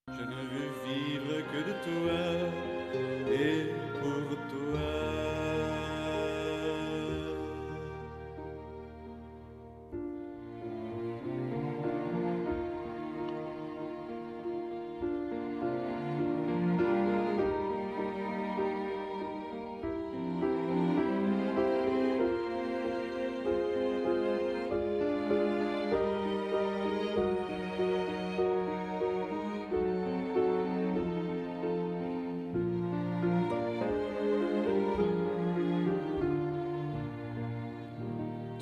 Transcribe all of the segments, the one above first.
Je ne veux vivre que de toi et pour toi.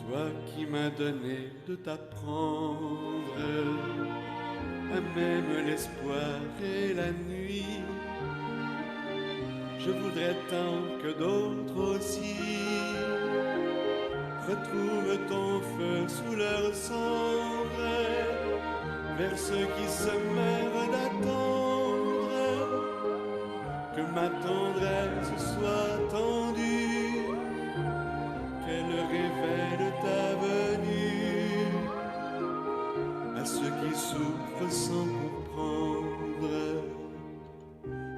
Toi qui m'as donné de t'apprendre à même l'espoir et la nuit, je voudrais tant que d'autres aussi retrouvent ton feu sous leur cendre, vers ceux qui se meurent d'attendre, que ma tendresse soit tendue, qu'elle révèle ta venue à ceux qui souffrent sans comprendre.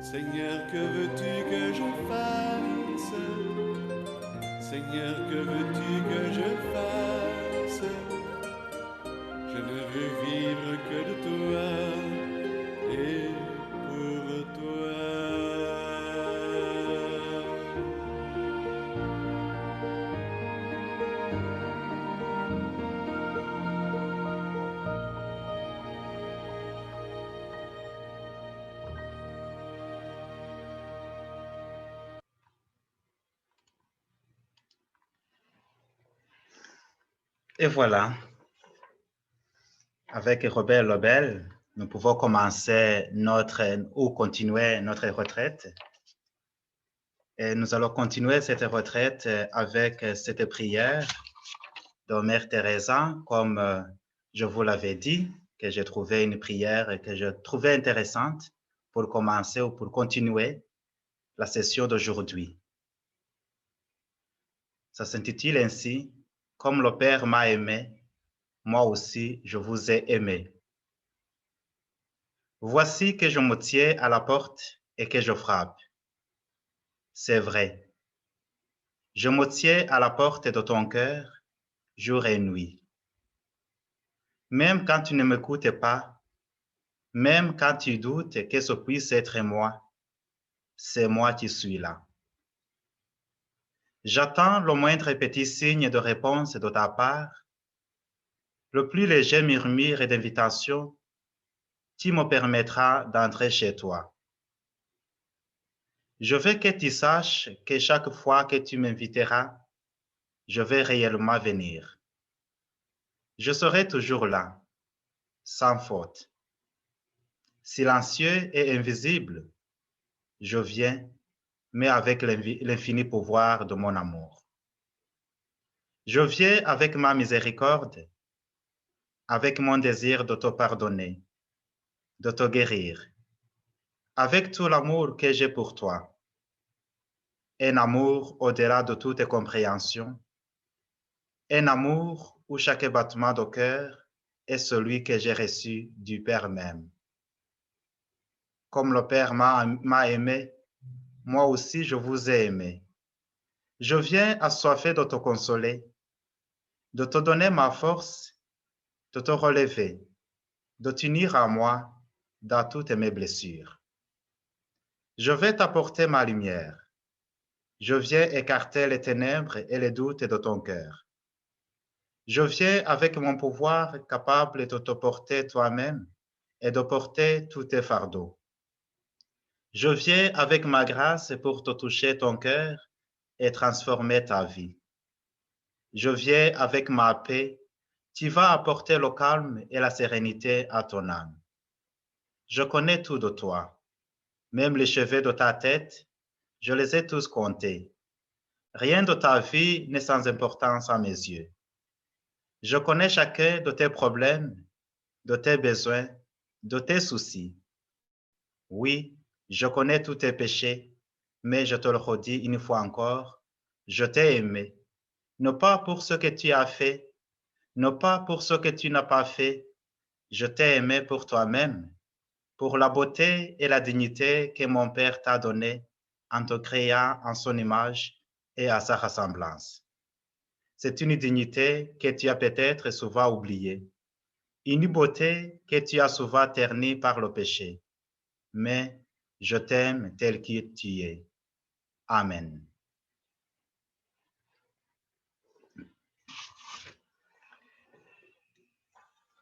Seigneur, que veux-tu que je fasse? Seigneur, que veux-tu que je fasse? Je ne veux vivre que de toi et pour toi. Et voilà, avec Robert Lobel, nous pouvons commencer ou continuer notre retraite. Et nous allons continuer cette retraite avec cette prière de Mère Teresa, comme je vous l'avais dit, que j'ai trouvé une prière que je trouvais intéressante pour commencer ou pour continuer la session d'aujourd'hui. Ça s'intitule ainsi, « Comme le Père m'a aimé, moi aussi je vous ai aimé. Voici que je me tiens à la porte et que je frappe. C'est vrai. Je me tiens à la porte de ton cœur, jour et nuit. Même quand tu ne m'écoutes pas, même quand tu doutes que ce puisse être moi, c'est moi qui suis là. J'attends le moindre petit signe de réponse de ta part, le plus léger murmure d'invitation, tu me permettras d'entrer chez toi. Je veux que tu saches que chaque fois que tu m'inviteras, je vais réellement venir. Je serai toujours là, sans faute. Silencieux et invisible, je viens, mais avec l'infini pouvoir de mon amour. Je viens avec ma miséricorde, avec mon désir de te pardonner, de te guérir, avec tout l'amour que j'ai pour toi. Un amour au-delà de toute compréhension, un amour où chaque battement de cœur est celui que j'ai reçu du Père même. Comme le Père m'a aimé, moi aussi je vous ai aimé. Je viens assoiffé de te consoler, de te donner ma force, de te relever, de t'unir à moi dans toutes mes blessures. Je vais t'apporter ma lumière. Je viens écarter les ténèbres et les doutes de ton cœur. Je viens avec mon pouvoir capable de te porter toi-même et de porter tous tes fardeaux. Je viens avec ma grâce pour te toucher ton cœur et transformer ta vie. Je viens avec ma paix, tu vas apporter le calme et la sérénité à ton âme. Je connais tout de toi, même les cheveux de ta tête, je les ai tous comptés. Rien de ta vie n'est sans importance à mes yeux. Je connais chacun de tes problèmes, de tes besoins, de tes soucis. Oui, je connais tous tes péchés, mais je te le redis une fois encore, je t'ai aimé, non pas pour ce que tu as fait, non pas pour ce que tu n'as pas fait, je t'ai aimé pour toi-même, pour la beauté et la dignité que mon Père t'a donnée en te créant en son image et à sa ressemblance. C'est une dignité que tu as peut-être souvent oubliée, une beauté que tu as souvent ternie par le péché. Mais je t'aime tel que tu es. Amen.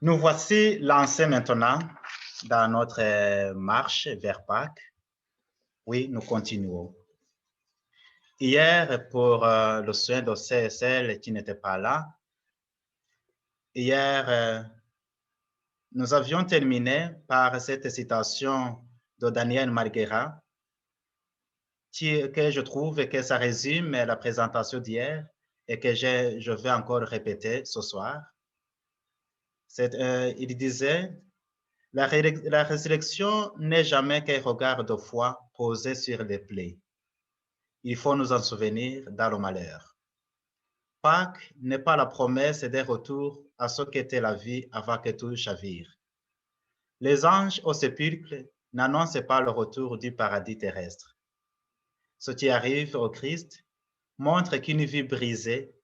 Nous voici lancés maintenant dans notre marche vers Pâques. Oui, nous continuons. Hier, pour le soin de ceux et celles qui n'étaient pas là, hier, nous avions terminé par cette citation de Daniel Marguera, que je trouve que ça résume la présentation d'hier et que je vais encore répéter ce soir. Il disait, la résurrection n'est jamais qu'un regard de foi posé sur les plaies. Il faut nous en souvenir dans le malheur. Pâques n'est pas la promesse des retours à ce qu'était la vie avant que tout chavire. Les anges au sépulcre n'annoncent pas le retour du paradis terrestre. Ce qui arrive au Christ montre qu'une vie brisée,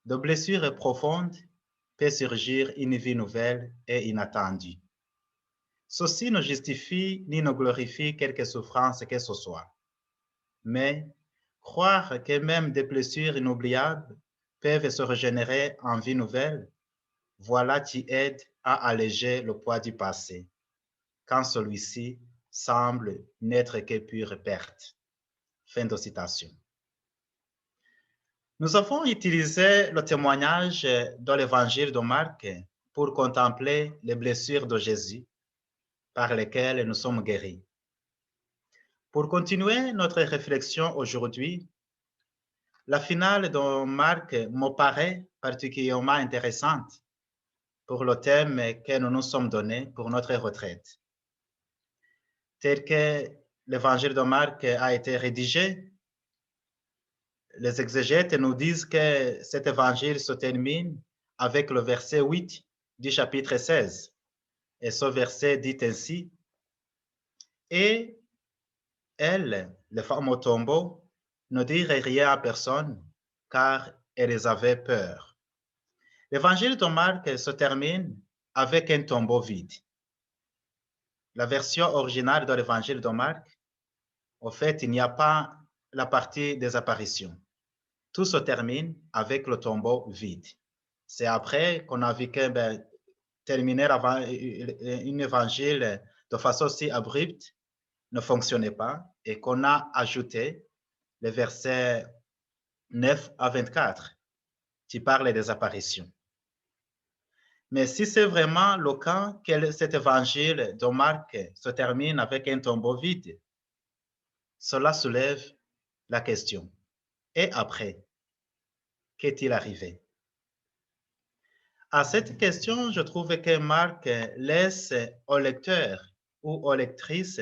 de blessures profondes, peut surgir une vie nouvelle et inattendue. Ceci ne justifie ni ne glorifie quelque souffrance que ce soit. Mais croire que même des blessures inoubliables peuvent se régénérer en vie nouvelle, voilà qui aide à alléger le poids du passé, quand celui-ci semble n'être que pure perte. Fin de citation. Nous avons utilisé le témoignage de l'évangile de Marc pour contempler les blessures de Jésus par lesquelles nous sommes guéris. Pour continuer notre réflexion aujourd'hui, la finale de Marc me paraît particulièrement intéressante pour le thème que nous nous sommes donné pour notre retraite. Tel que l'évangile de Marc a été rédigé, les exégètes nous disent que cet évangile se termine avec le verset 8 du chapitre 16. Et ce verset dit ainsi, « Et elles, les femmes au tombeau, ne dirent rien à personne, car elles avaient peur. » L'évangile de Marc se termine avec un tombeau vide. La version originale de l'évangile de Marc, au fait, il n'y a pas la partie des apparitions. Tout se termine avec le tombeau vide. C'est après qu'on a vu que terminer un évangile de façon aussi abrupte ne fonctionnait pas et qu'on a ajouté les versets 9 à 24 qui parlent des apparitions. Mais si c'est vraiment le cas que cet évangile de Marc se termine avec un tombeau vide, cela soulève la question. Et après, qu'est-il arrivé? À cette question, je trouve que Marc laisse au lecteur ou aux lectrices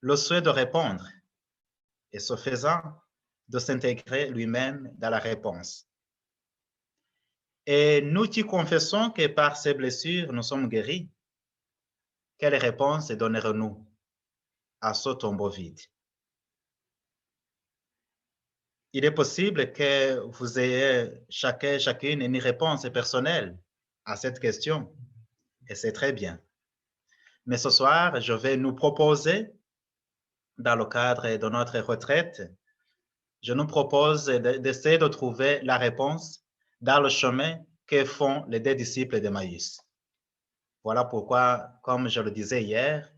le souhait de répondre et ce faisant, de s'intégrer lui-même dans la réponse. Et nous qui confessons que par ces blessures, nous sommes guéris, quelle réponse donnerons-nous à ce tombeau vide? Il est possible que vous ayez chacune une réponse personnelle à cette question, et c'est très bien. Mais ce soir, je vais nous proposer, dans le cadre de notre retraite, je nous propose d'essayer de trouver la réponse dans le chemin que font les deux disciples d'Emmaüs. Voilà pourquoi, comme je le disais hier,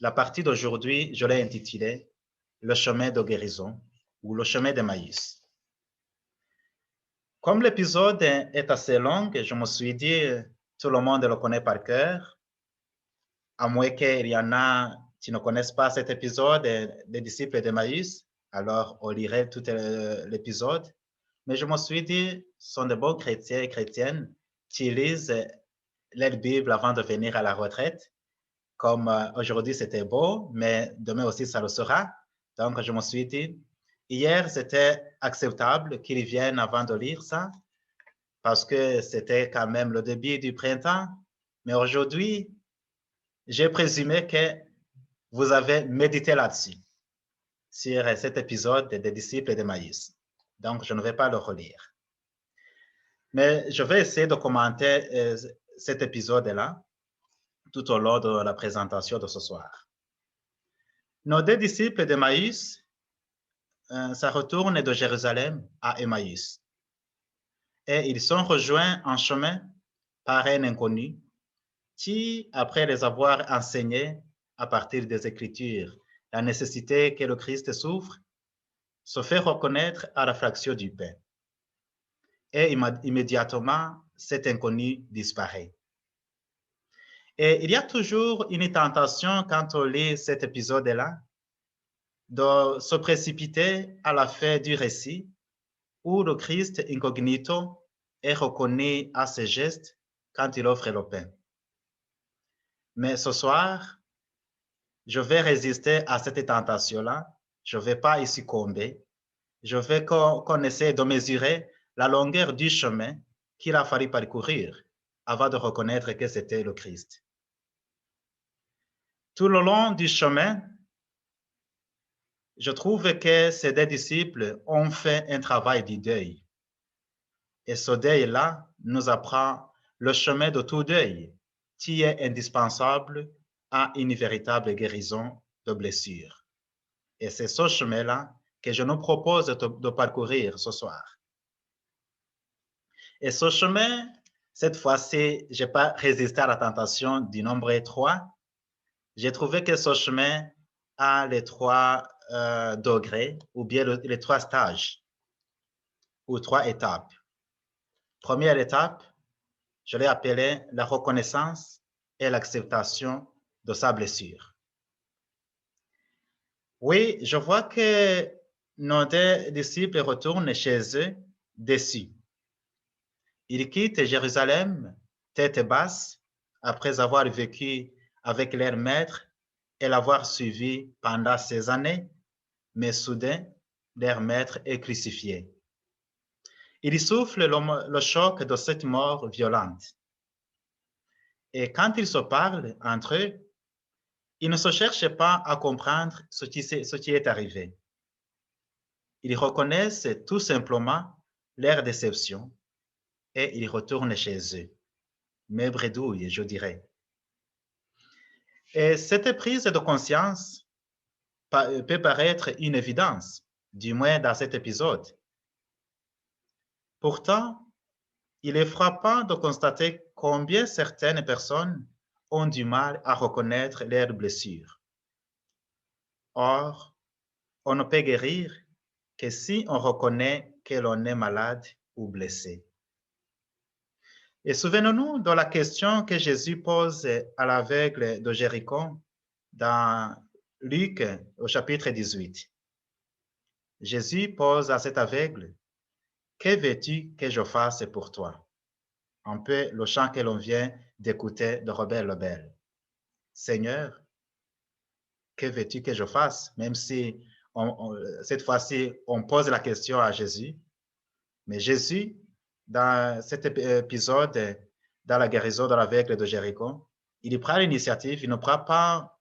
la partie d'aujourd'hui, je l'ai intitulée « Le chemin de guérison » ou « Le chemin d'Emmaüs ». Comme l'épisode est assez long, je me suis dit, tout le monde le connaît par cœur, à moins qu'il y en a qui ne connaissent pas cet épisode des disciples d'Emmaüs, alors on lirait tout l'épisode. Mais je me suis dit, ce sont de bons chrétiens et chrétiennes qui lisent leur Bible avant de venir à la retraite. Comme aujourd'hui c'était beau, mais demain aussi ça le sera. Donc je me suis dit, hier c'était acceptable qu'ils viennent avant de lire ça, parce que c'était quand même le début du printemps. Mais aujourd'hui, j'ai présumé que vous avez médité là-dessus, sur cet épisode des disciples d'Emmaüs. Donc, je ne vais pas le relire. Mais je vais essayer de commenter cet épisode-là tout au long de la présentation de ce soir. Nos deux disciples d'Emmaüs, ça retourne de Jérusalem à Emmaüs. Et ils sont rejoints en chemin par un inconnu qui, après les avoir enseignés à partir des Écritures la nécessité que le Christ souffre, se fait reconnaître à la fraction du pain. Et immédiatement, cet inconnu disparaît. Et il y a toujours une tentation quand on lit cet épisode-là de se précipiter à la fin du récit où le Christ incognito est reconnu à ses gestes quand il offre le pain. Mais ce soir, je vais résister à cette tentation-là. Je ne vais pas y succomber. Je veux qu'on essaie de mesurer la longueur du chemin qu'il a fallu parcourir avant de reconnaître que c'était le Christ. Tout le long du chemin, je trouve que ces deux disciples ont fait un travail de deuil. Et ce deuil-là nous apprend le chemin de tout deuil qui est indispensable à une véritable guérison de blessures. Et c'est ce chemin-là que je nous propose de parcourir ce soir. Et ce chemin, cette fois-ci, je n'ai pas résisté à la tentation du nombre 3. J'ai trouvé que ce chemin a les 3 degrés ou bien les 3 stages ou 3 étapes. Première étape, je l'ai appelée la reconnaissance et l'acceptation de sa blessure. Oui, je vois que nos deux disciples retournent chez eux déçus. Ils quittent Jérusalem tête basse après avoir vécu avec leur maître et l'avoir suivi pendant ces années, mais soudain, leur maître est crucifié. Ils souffrent le choc de cette mort violente. Et quand ils se parlent entre eux, ils ne se cherchent pas à comprendre ce qui est arrivé. Ils reconnaissent tout simplement leur déception et ils retournent chez eux. Mais bredouille, je dirais. Et cette prise de conscience peut paraître une évidence, du moins dans cet épisode. Pourtant, il est frappant de constater combien certaines personnes ont du mal à reconnaître leurs blessures. Or, on ne peut guérir que si on reconnaît que l'on est malade ou blessé. Et souvenons-nous de la question que Jésus pose à l'aveugle de Jéricho dans Luc au chapitre 18. Jésus pose à cet aveugle, « Que veux-tu que je fasse pour toi ?» Un peu le chant que l'on vient d'écouter de Robert Lebel. « Seigneur, que veux-tu que je fasse ?» Même si cette fois-ci, on pose la question à Jésus. Mais Jésus, dans cet épisode, dans la guérison de l'aveugle de Jéricho, il prend l'initiative, il ne prend pas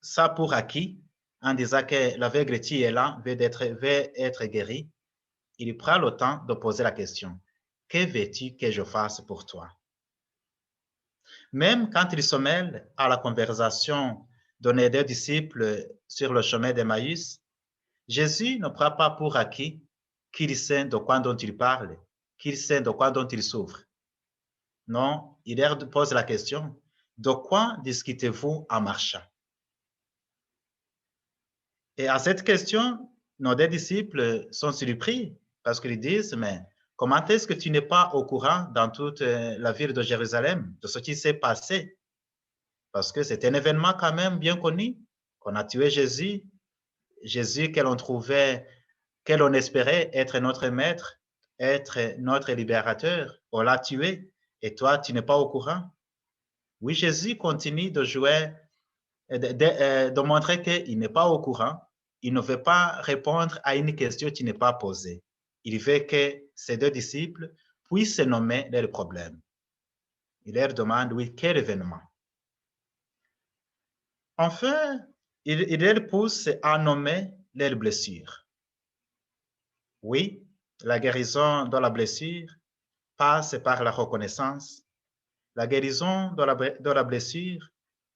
ça pour acquis en disant que l'aveugle qui est là veut être guéri. Il prend le temps de poser la question, « Que veux-tu que je fasse pour toi ?» Même quand il se mêle à la conversation de nos deux disciples sur le chemin d'Emmaüs, Jésus ne prend pas pour acquis qu'il sait de quoi dont il parle, qu'il sait de quoi dont il souffre. Non, il leur pose la question, de quoi discutez-vous en marchant? Et à cette question, nos deux disciples sont surpris parce qu'ils disent, mais comment est-ce que tu n'es pas au courant dans toute la ville de Jérusalem de ce qui s'est passé? Parce que c'est un événement quand même bien connu, qu'on a tué Jésus, Jésus que l'on trouvait, que l'on espérait être notre maître, être notre libérateur, on l'a tué, et toi, tu n'es pas au courant. Oui, Jésus continue de jouer, de montrer qu'il n'est pas au courant. Il ne veut pas répondre à une question qui n'est pas posée. Il veut que ces deux disciples puissent nommer leurs problèmes. Il leur demande, oui, quel événement? Enfin, il les pousse à nommer leurs blessures. Oui, la guérison de la blessure passe par la reconnaissance. La guérison de la blessure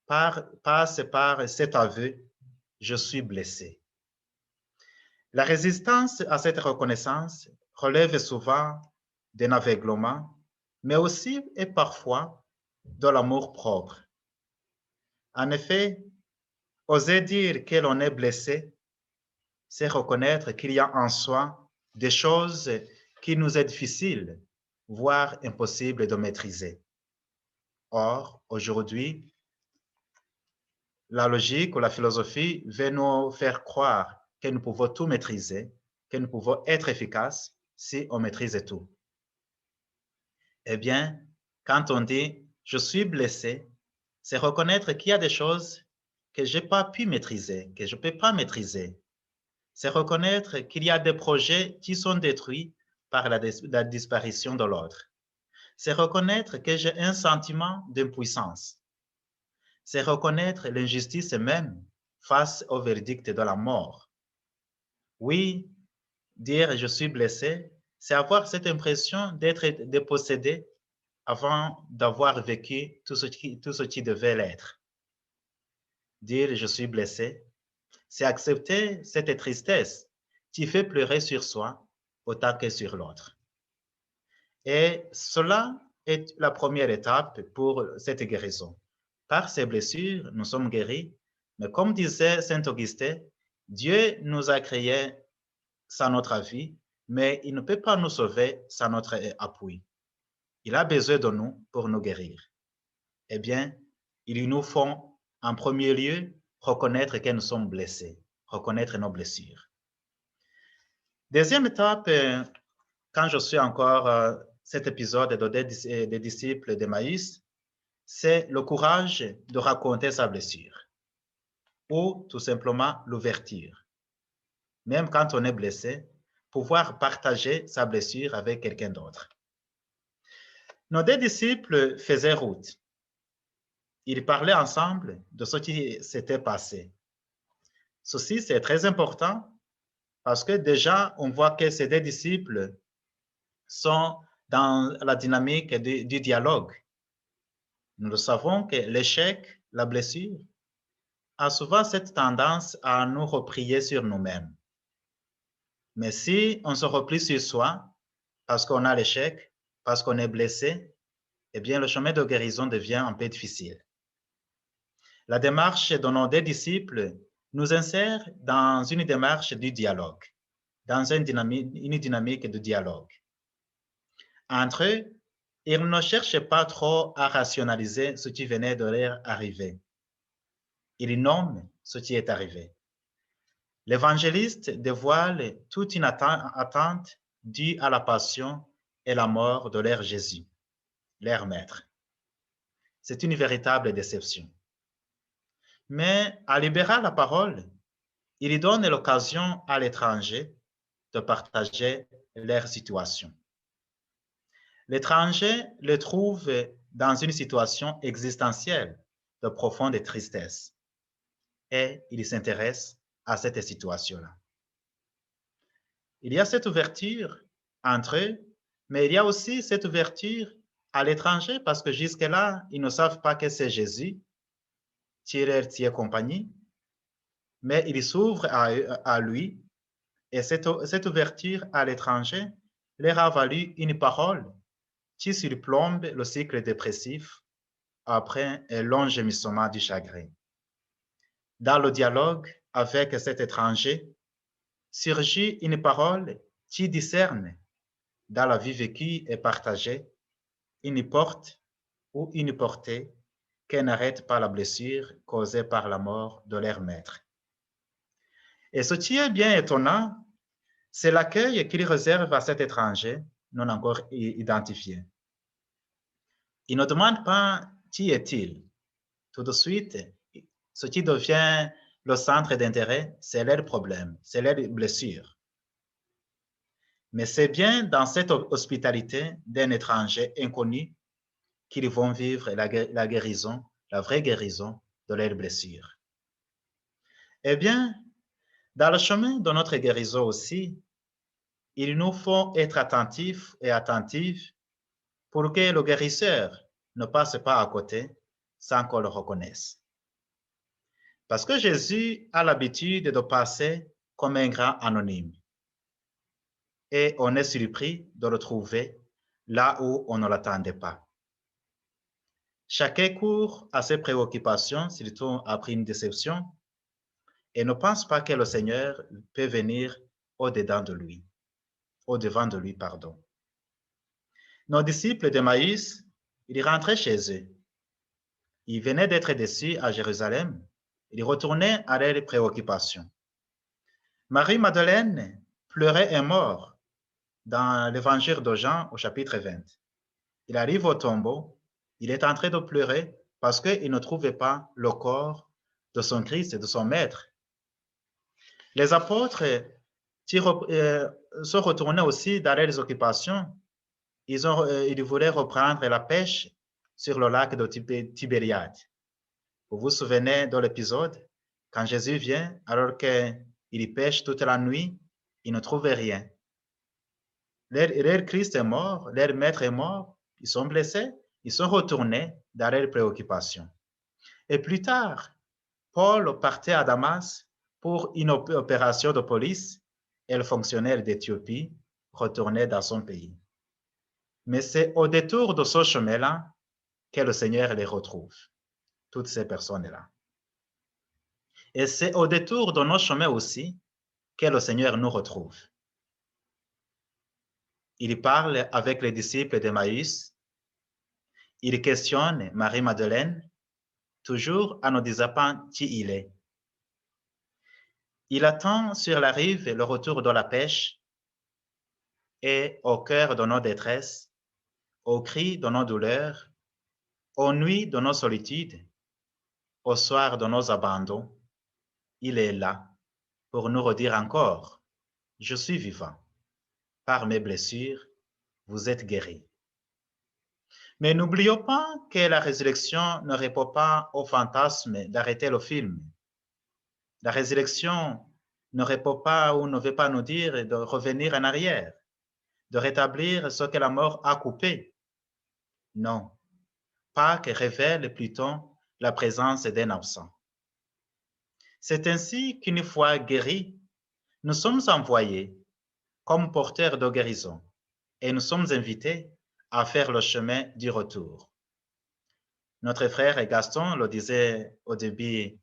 passe par cet aveu, je suis blessé. La résistance à cette reconnaissance relève souvent d'un aveuglement, mais aussi et parfois de l'amour propre. En effet, oser dire que l'on est blessé, c'est reconnaître qu'il y a en soi des choses qui nous est difficile, voire impossible de maîtriser. Or, aujourd'hui, la logique ou la philosophie veut nous faire croire que nous pouvons tout maîtriser, que nous pouvons être efficaces si on maîtrise tout. Eh bien, quand on dit « je suis blessé », c'est reconnaître qu'il y a des choses que je n'ai pas pu maîtriser, que je ne peux pas maîtriser. C'est reconnaître qu'il y a des projets qui sont détruits par la disparition de l'autre. C'est reconnaître que j'ai un sentiment d'impuissance. C'est reconnaître l'injustice même face au verdict de la mort. Oui, dire « je suis blessé », c'est avoir cette impression d'être dépossédé avant d'avoir vécu tout ce qui devait l'être. Dire « je suis blessé », c'est accepter cette tristesse qui fait pleurer sur soi autant que sur l'autre. Et cela est la première étape pour cette guérison. Par ces blessures, nous sommes guéris, mais comme disait Saint Augustin, Dieu nous a créés sans notre avis, mais il ne peut pas nous sauver sans notre appui. Il a besoin de nous pour nous guérir. Eh bien, il nous faut en premier lieu reconnaître que nous sommes blessés, reconnaître nos blessures. Deuxième étape, quand je suis encore cet épisode des disciples d'Emmaüs, c'est le courage de raconter sa blessure ou tout simplement l'ouverture. Même quand on est blessé, pouvoir partager sa blessure avec quelqu'un d'autre. Nos deux disciples faisaient route. Ils parlaient ensemble de ce qui s'était passé. Ceci, c'est très important parce que déjà, on voit que ces deux disciples sont dans la dynamique du dialogue. Nous le savons que l'échec, la blessure, a souvent cette tendance à nous replier sur nous-mêmes. Mais si on se replie sur soi, parce qu'on a l'échec, parce qu'on est blessé, eh bien, le chemin de guérison devient un peu difficile. La démarche de nos deux disciples nous insère dans une démarche du dialogue, dans une dynamique de dialogue. Entre eux, ils ne cherchaient pas trop à rationaliser ce qui venait de leur arriver. Ils nomment ce qui est arrivé. L'évangéliste dévoile toute une attente due à la passion et la mort de leur Jésus, leur maître. C'est une véritable déception. Mais en libérant la parole, il donne l'occasion à l'étranger de partager leur situation. L'étranger le trouve dans une situation existentielle de profonde tristesse et il s'intéresse à cette situation-là. Il y a cette ouverture entre eux, mais il y a aussi cette ouverture à l'étranger parce que jusque-là, ils ne savent pas que c'est Jésus qui leur tient compagnie, mais ils s'ouvrent à lui et cette ouverture à l'étranger leur a valu une parole qui surplombe le cycle dépressif après un long gémissement du chagrin. Dans le dialogue avec cet étranger, surgit une parole qui discerne dans la vie vécue et partagée une porte ou une portée qui n'arrête pas la blessure causée par la mort de leur maître. Et ce qui est bien étonnant, c'est l'accueil qu'il réserve à cet étranger non encore identifié. Il ne demande pas qui est-il. Tout de suite, ce qui devient le centre d'intérêt, c'est leur problème, c'est leur blessure. Mais c'est bien dans cette hospitalité d'un étranger inconnu qu'ils vont vivre la guérison, la vraie guérison de leurs blessures. Eh bien, dans le chemin de notre guérison aussi, il nous faut être attentifs et attentives pour que le guérisseur ne passe pas à côté sans qu'on le reconnaisse. Parce que Jésus a l'habitude de passer comme un grand anonyme. Et on est surpris de le trouver là où on ne l'attendait pas. Chacun court à ses préoccupations, surtout après une déception, et ne pense pas que le Seigneur peut venir au-devant de lui. Nos disciples d'Emmaüs, ils rentraient chez eux. Ils venaient d'être déçus à Jérusalem. Ils retournaient à leurs préoccupations. Marie-Madeleine pleurait un mort dans l'évangile de Jean au chapitre 20. Il arrive au tombeau. Il est en train de pleurer parce qu'il ne trouvait pas le corps de son Christ et de son Maître. Les apôtres sont retournés aussi dans leurs occupations. Ils voulaient reprendre la pêche sur le lac de Tibériade. Vous vous souvenez de l'épisode? Quand Jésus vient, alors qu'il pêche toute la nuit, il ne trouve rien. Leur Christ est mort, leur Maître est mort, ils sont blessés, ils sont retournés dans leurs préoccupations. Et plus tard, Paul partait à Damas pour une opération de police et le fonctionnaire d'Éthiopie retournait dans son pays. Mais c'est au détour de ce chemin-là que le Seigneur les retrouve, toutes ces personnes-là. Et c'est au détour de nos chemins aussi que le Seigneur nous retrouve. Il parle avec les disciples d'Emmaüs. Il questionne Marie-Madeleine, toujours en nous disant pas qui il est. Il attend sur la rive le retour de la pêche et au cœur de nos détresses, aux cris de nos douleurs, aux nuits de nos solitudes, au soir de nos abandons, il est là pour nous redire encore, je suis vivant. Par mes blessures, vous êtes guéris. Mais n'oublions pas que la résurrection ne répond pas au fantasme d'arrêter le film. La résurrection ne répond pas ou ne veut pas nous dire de revenir en arrière, de rétablir ce que la mort a coupé. Non, Pâques révèle plutôt la présence d'un absent. C'est ainsi qu'une fois guéris, nous sommes envoyés comme porteurs de guérison et nous sommes invités à faire le chemin du retour. Notre frère Gaston le disait au début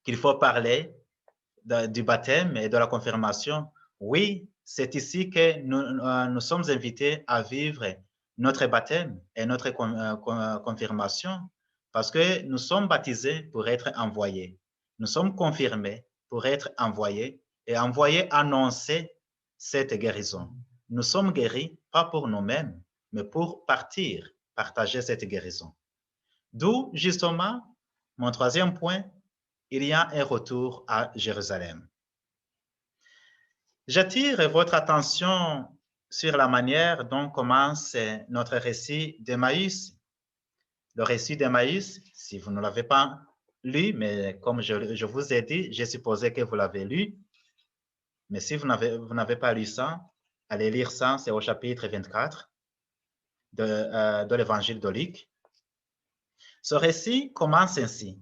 qu'il faut parler du baptême et de la confirmation. Oui, c'est ici que nous sommes invités à vivre notre baptême et notre confirmation parce que nous sommes baptisés pour être envoyés. Nous sommes confirmés pour être envoyés et envoyés annoncer cette guérison. Nous sommes guéris pas pour nous-mêmes, mais pour partager cette guérison. D'où justement mon troisième point, il y a un retour à Jérusalem. J'attire votre attention sur la manière dont commence notre récit d'Emmaüs. Le récit d'Emmaüs, si vous ne l'avez pas lu, mais comme je vous ai dit, j'ai supposé que vous l'avez lu. Mais si vous n'avez pas lu ça, allez lire ça, c'est au chapitre 24 de l'évangile de Luc. Ce récit commence ainsi.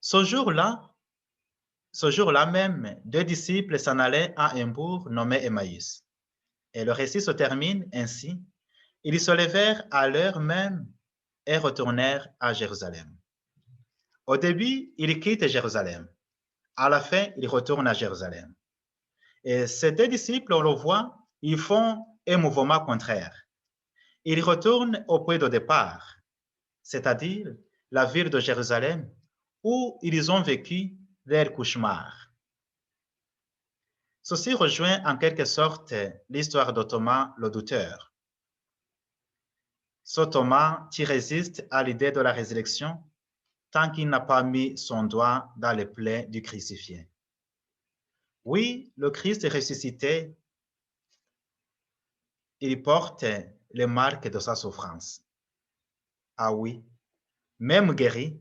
Ce jour-là même, deux disciples s'en allaient à un bourg nommé Emmaüs. Et le récit se termine ainsi. Ils se levèrent à l'heure même et retournèrent à Jérusalem. Au début, ils quittent Jérusalem. À la fin, ils retournent à Jérusalem. Et ces deux disciples, on le voit, ils font un mouvement contraire. Ils retournent au point de départ, c'est-à-dire la ville de Jérusalem, où ils ont vécu leur cauchemar. Ceci rejoint en quelque sorte l'histoire de Thomas le douteur. Ce Thomas qui résiste à l'idée de la résurrection tant qu'il n'a pas mis son doigt dans les plaies du crucifié. Oui, le Christ est ressuscité, il porte les marques de sa souffrance. Ah oui, même guéri,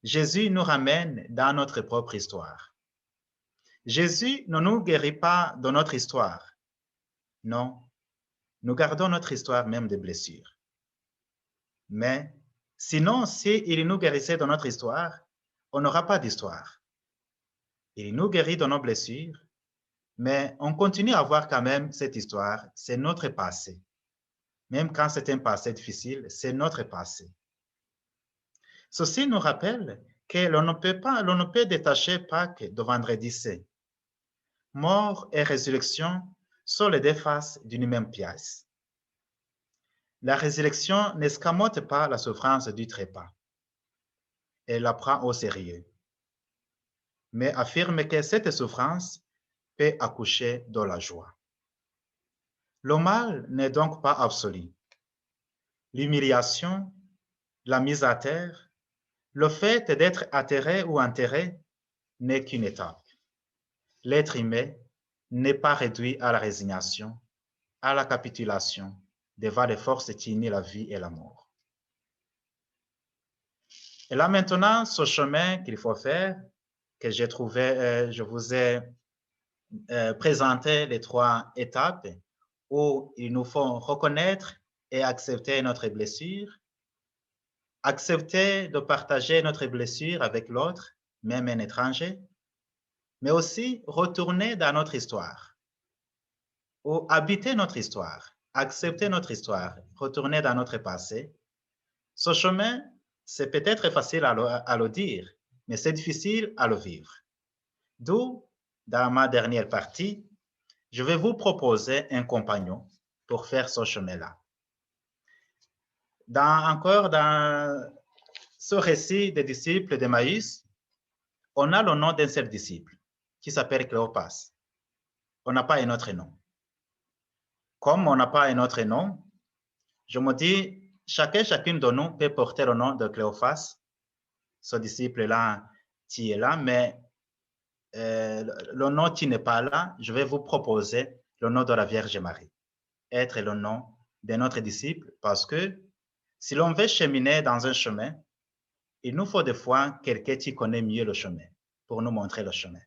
Jésus nous ramène dans notre propre histoire. Jésus ne nous guérit pas de notre histoire. Non, nous gardons notre histoire même des blessures. Mais sinon, s'il nous guérissait de notre histoire, on n'aura pas d'histoire. Il nous guérit de nos blessures, mais on continue à voir quand même cette histoire, c'est notre passé. Même quand c'est un passé difficile, c'est notre passé. Ceci nous rappelle que l'on ne peut détacher Pâques de Vendredi Saint. Mort et résurrection sont les deux faces d'une même pièce. La résurrection n'escamote pas la souffrance du trépas. Elle la prend au sérieux, mais affirme que cette souffrance peut accoucher de la joie. Le mal n'est donc pas absolu. L'humiliation, la mise à terre, le fait d'être atterré ou enterré n'est qu'une étape. L'être humain n'est pas réduit à la résignation, à la capitulation devant les forces qui unissent la vie et la mort. Et là maintenant, ce chemin qu'il faut faire, que j'ai trouvé, je vous ai présenté les 3 étapes où il nous faut reconnaître et accepter notre blessure, accepter de partager notre blessure avec l'autre, même un étranger, mais aussi retourner dans notre histoire ou habiter notre histoire, accepter notre histoire, retourner dans notre passé. Ce chemin, c'est peut-être facile à le dire, mais c'est difficile à le vivre. D'où, dans ma dernière partie, je vais vous proposer un compagnon pour faire ce chemin-là. Encore dans ce récit des disciples d'Emmaüs, on a le nom d'un seul disciple qui s'appelle Cléopas. On n'a pas un autre nom. Comme on n'a pas un autre nom, je me dis, chacune de nous peut porter le nom de Cléophas, ce disciple-là qui est là, mais le nom qui n'est pas là, je vais vous proposer le nom de la Vierge Marie, être le nom de notre disciple, parce que si l'on veut cheminer dans un chemin, il nous faut des fois quelqu'un qui connaît mieux le chemin pour nous montrer le chemin.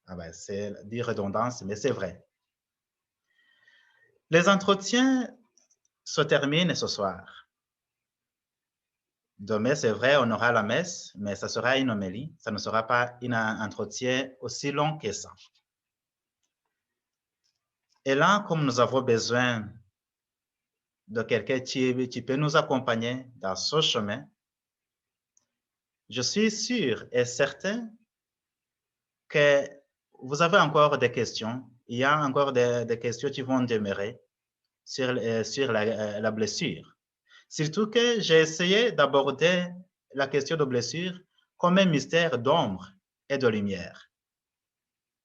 Ah ben, c'est dit redondance, mais c'est vrai. Les entretiens se terminent ce soir. Demain, c'est vrai, on aura la messe, mais ça sera une homélie. Ça ne sera pas un entretien aussi long que ça. Et là, comme nous avons besoin de quelqu'un qui peut nous accompagner dans ce chemin, je suis sûr et certain que vous avez encore des questions. Il y a encore des questions qui vont demeurer sur la blessure. Surtout que j'ai essayé d'aborder la question de blessure comme un mystère d'ombre et de lumière.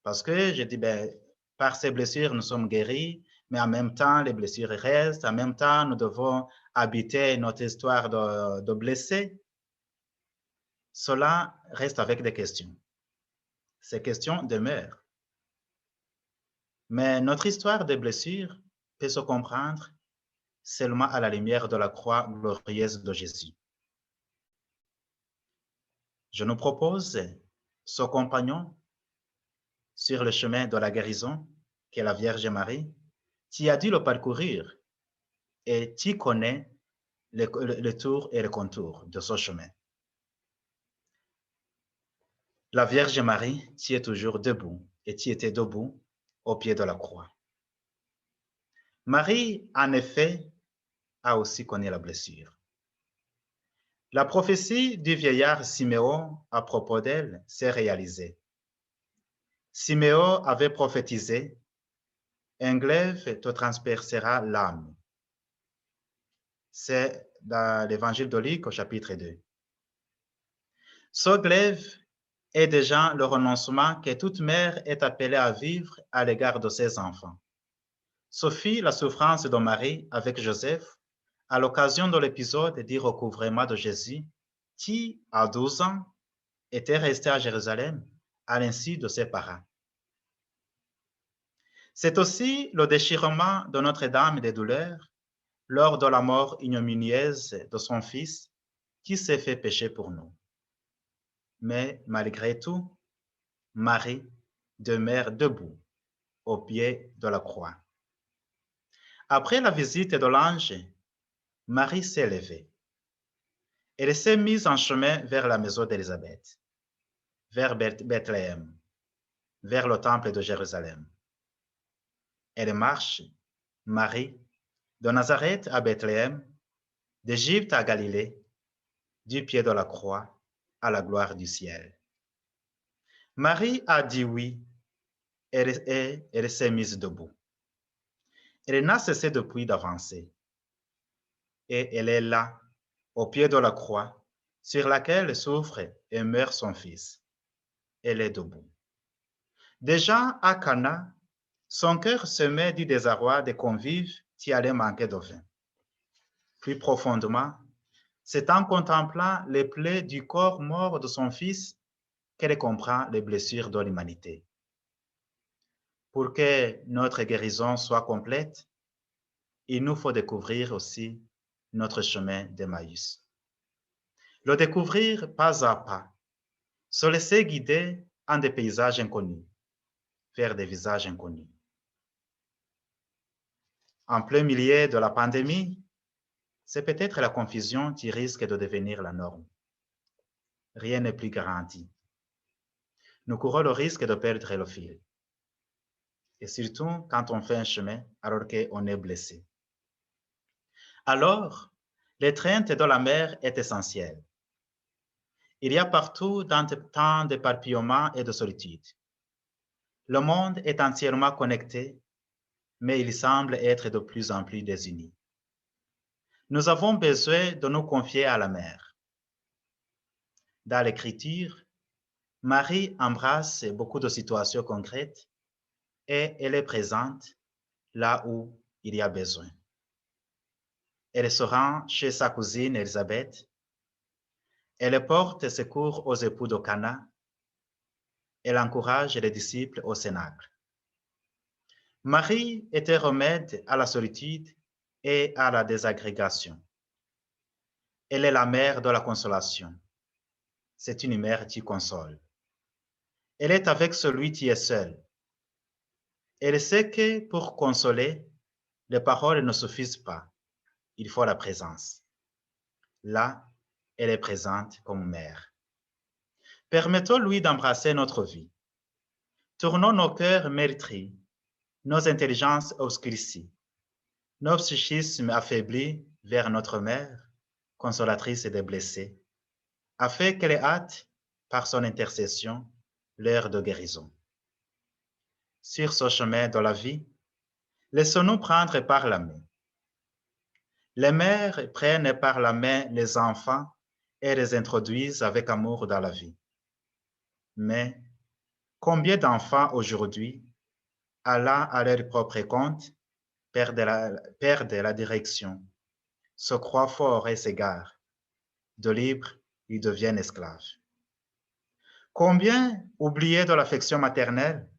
Parce que je dis, ben, par ces blessures, nous sommes guéris, mais en même temps, les blessures restent. En même temps, nous devons habiter notre histoire de blessés. Cela reste avec des questions. Ces questions demeurent. Mais notre histoire de blessures peut se comprendre seulement à la lumière de la croix glorieuse de Jésus. Je nous propose ce compagnon sur le chemin de la guérison, qui est la Vierge Marie, qui a dû le parcourir et qui connaît le tour et le contour de ce chemin. La Vierge Marie qui est toujours debout et qui était debout au pied de la croix. Marie, en effet, a aussi connu la blessure. La prophétie du vieillard Siméon à propos d'elle s'est réalisée. Siméon avait prophétisé « Un glaive te transpercera l'âme ». C'est dans l'évangile de Luc au chapitre 2. Ce glaive est déjà le renoncement que toute mère est appelée à vivre à l'égard de ses enfants. Ce fut la souffrance de Marie avec Joseph à l'occasion de l'épisode du recouvrement de Jésus qui, à 12 ans, était resté à Jérusalem à l'insu de ses parents. C'est aussi le déchirement de Notre-Dame des douleurs lors de la mort ignominieuse de son Fils qui s'est fait pécher pour nous. Mais malgré tout, Marie demeure debout au pied de la croix. Après la visite de l'ange, Marie s'est levée. Elle s'est mise en chemin vers la maison d'Élisabeth, vers Bethléem, vers le temple de Jérusalem. Elle marche, Marie, de Nazareth à Bethléem, d'Égypte à Galilée, du pied de la croix à la gloire du ciel. Marie a dit oui et elle s'est mise debout. Elle n'a cessé depuis d'avancer. Et elle est là, au pied de la croix, sur laquelle souffre et meurt son fils. Elle est debout. Déjà à Cana, son cœur semait du désarroi des convives qui allaient manquer de vin. Plus profondément, c'est en contemplant les plaies du corps mort de son fils qu'elle comprend les blessures de l'humanité. Pour que notre guérison soit complète, il nous faut découvrir aussi notre chemin d'Emmaüs. Le découvrir pas à pas, se laisser guider en des paysages inconnus, vers des visages inconnus. En plein milieu de la pandémie, c'est peut-être la confusion qui risque de devenir la norme. Rien n'est plus garanti. Nous courons le risque de perdre le fil. Et surtout quand on fait un chemin alors qu'on est blessé. Alors, l'étreinte de la mer est essentielle. Il y a partout tant d'éparpillement et de solitude. Le monde est entièrement connecté, mais il semble être de plus en plus désuni. Nous avons besoin de nous confier à la mer. Dans l'Écriture, Marie embrasse beaucoup de situations concrètes et elle est présente là où il y a besoin. Elle se rend chez sa cousine Élisabeth. Elle porte secours aux époux de Cana. Elle encourage les disciples au Cénacle. Marie était remède à la solitude et à la désagrégation. Elle est la mère de la consolation. C'est une mère qui console. Elle est avec celui qui est seul. Elle sait que pour consoler, les paroles ne suffisent pas. Il faut la présence. Là, elle est présente comme mère. Permettons-lui d'embrasser notre vie. Tournons nos cœurs meurtris, nos intelligences obscurcies, nos psychismes affaiblis vers notre mère, consolatrice des blessés, afin qu'elle hâte, par son intercession, l'heure de guérison. Sur ce chemin de la vie, laissons-nous prendre par la main. Les mères prennent par la main les enfants et les introduisent avec amour dans la vie. Mais combien d'enfants aujourd'hui, allant à leur propre compte, perdent la direction, se croient forts et s'égarent. De libres, ils deviennent esclaves. Combien, oubliés de l'affection maternelle,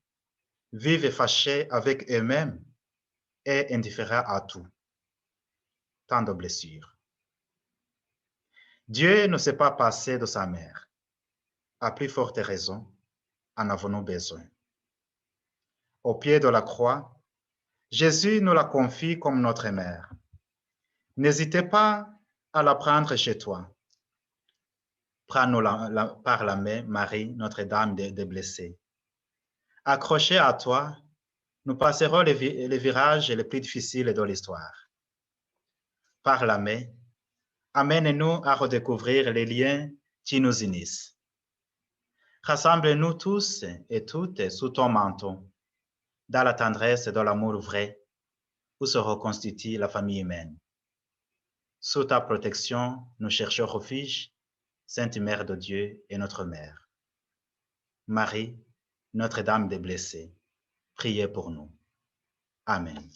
vivent fâchés avec eux-mêmes et indifférents à tout. Tant de blessures. Dieu ne s'est pas passé de sa mère. À plus forte raison, en avons-nous besoin. Au pied de la croix, Jésus nous la confie comme notre mère. N'hésitez pas à la prendre chez toi. Prends-nous par la main, Marie, Notre-Dame des blessés. Accrochée à toi, nous passerons les virages les plus difficiles de l'histoire. Par la main, amène-nous à redécouvrir les liens qui nous unissent. Rassemble-nous tous et toutes sous ton manteau, dans la tendresse de l'amour vrai, où se reconstitue la famille humaine. Sous ta protection, nous cherchons refuge, Sainte Mère de Dieu et notre Mère. Marie, Notre-Dame des blessés, priez pour nous. Amen.